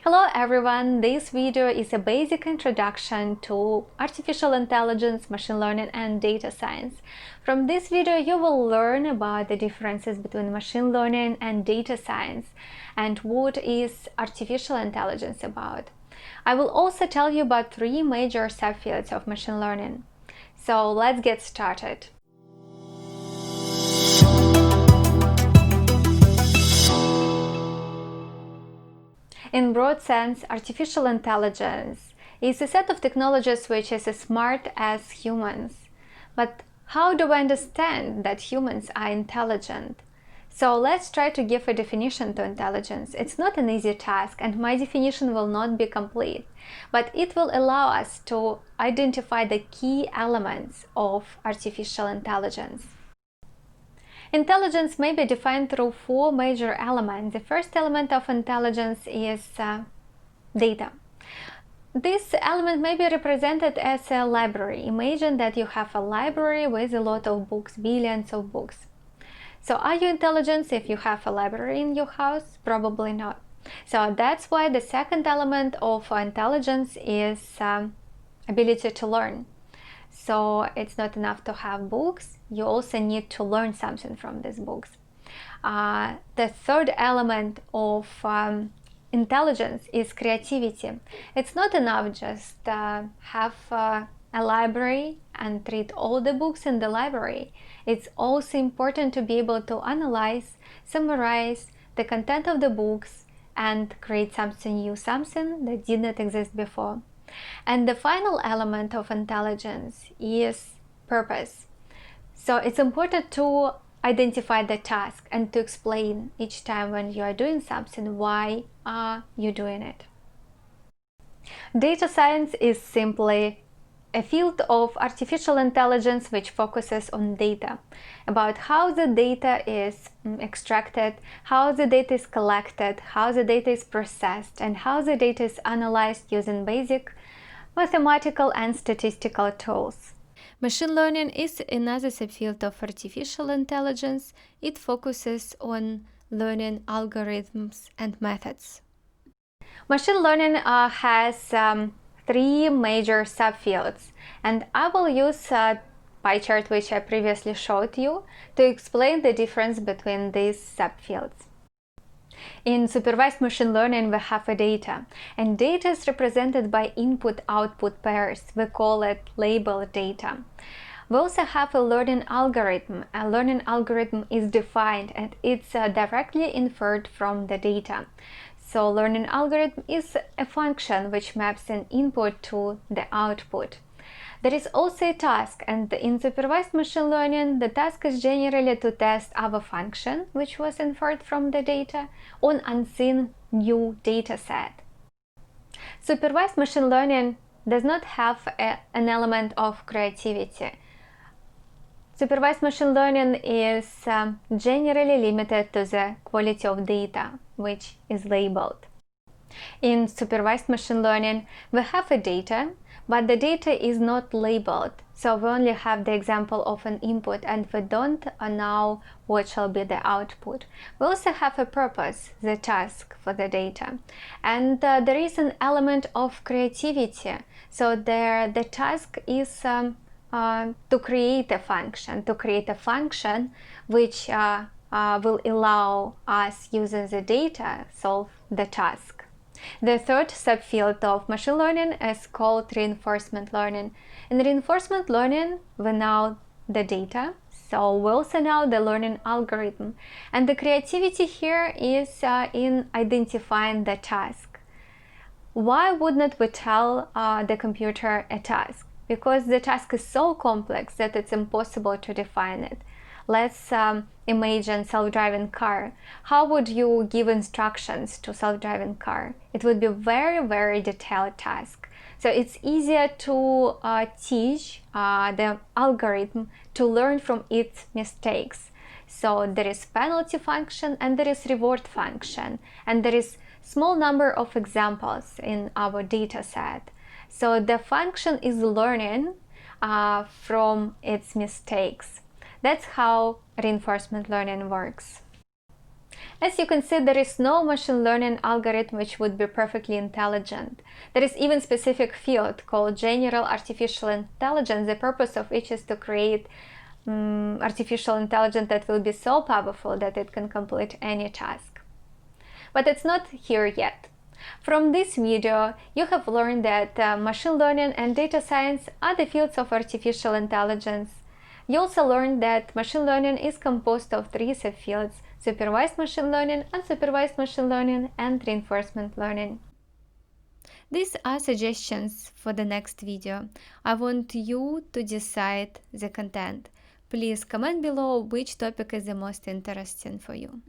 Hello everyone, this video is a basic introduction to artificial intelligence, machine learning and data science. From this video you will learn about the differences between machine learning and data science and what is artificial intelligence about. I will also tell you about three major subfields of machine learning. So let's get started. In broad sense, artificial intelligence is a set of technologies which is as smart as humans. But how do we understand that humans are intelligent? So let's try to give a definition to intelligence. It's not an easy task and my definition will not be complete, but it will allow us to identify the key elements of artificial intelligence. Intelligence may be defined through four major elements. The first element of intelligence is data. This element may be represented as a library. Imagine that you have a library with a lot of books, billions of books. So are you intelligent if you have a library in your house? Probably not. So that's why the second element of intelligence is ability to learn. So it's not enough to have books, you also need to learn something from these books. The third element of intelligence is creativity. It's not enough just have a library and read all the books in the library. It's also important to be able to analyze, summarize the content of the books and create something new, something that did not exist before. And the final element of intelligence is purpose. So it's important to identify the task and to explain each time when you are doing something why are you doing it. Data science is simply a field of artificial intelligence which focuses on data, about how the data is extracted, how the data is collected, how the data is processed, and how the data is analyzed using basic mathematical and statistical tools. Machine learning is another subfield of artificial intelligence. It focuses on learning algorithms and methods. Machine learning has three major subfields, and I will use a pie chart which I previously showed you to explain the difference between these subfields. In supervised machine learning we have a data, and data is represented by input-output pairs. We call it label data. We also have a learning algorithm. A learning algorithm is defined and it's directly inferred from the data. So learning algorithm is a function which maps an input to the output. There is also a task, and in supervised machine learning the task is generally to test our function which was inferred from the data on unseen new data set. Supervised machine learning does not have an element of creativity. Supervised machine learning is generally limited to the quality of data which is labeled. In supervised machine learning we have a data, but the data is not labeled, so we only have the example of an input and we don't know what shall be the output. We also have a purpose, the task for the data, and there is an element of creativity. So there the task is to create a function which will allow us using the data solve the task. The third subfield of machine learning is called reinforcement learning. In reinforcement learning, we know the data, so we also know the learning algorithm. And the creativity here is in identifying the task. Why wouldn't we tell the computer a task? Because the task is so complex that it's impossible to define it. Let's imagine self-driving car. How would you give instructions to self-driving car? It would be very detailed task. So it's easier to teach the algorithm to learn from its mistakes. So there is penalty function and there is reward function, and there is small number of examples in our data set. So the function is learning from its mistakes. That's how reinforcement learning works. As you can see, there is no machine learning algorithm which would be perfectly intelligent. There is even a specific field called general artificial intelligence, the purpose of which is to create artificial intelligence that will be so powerful that it can complete any task. But it's not here yet. From this video, you have learned that machine learning and data science are the fields of artificial intelligence. You also learned that machine learning is composed of three subfields: supervised machine learning, unsupervised machine learning, and reinforcement learning. These are suggestions for the next video. I want you to decide the content. Please comment below which topic is the most interesting for you.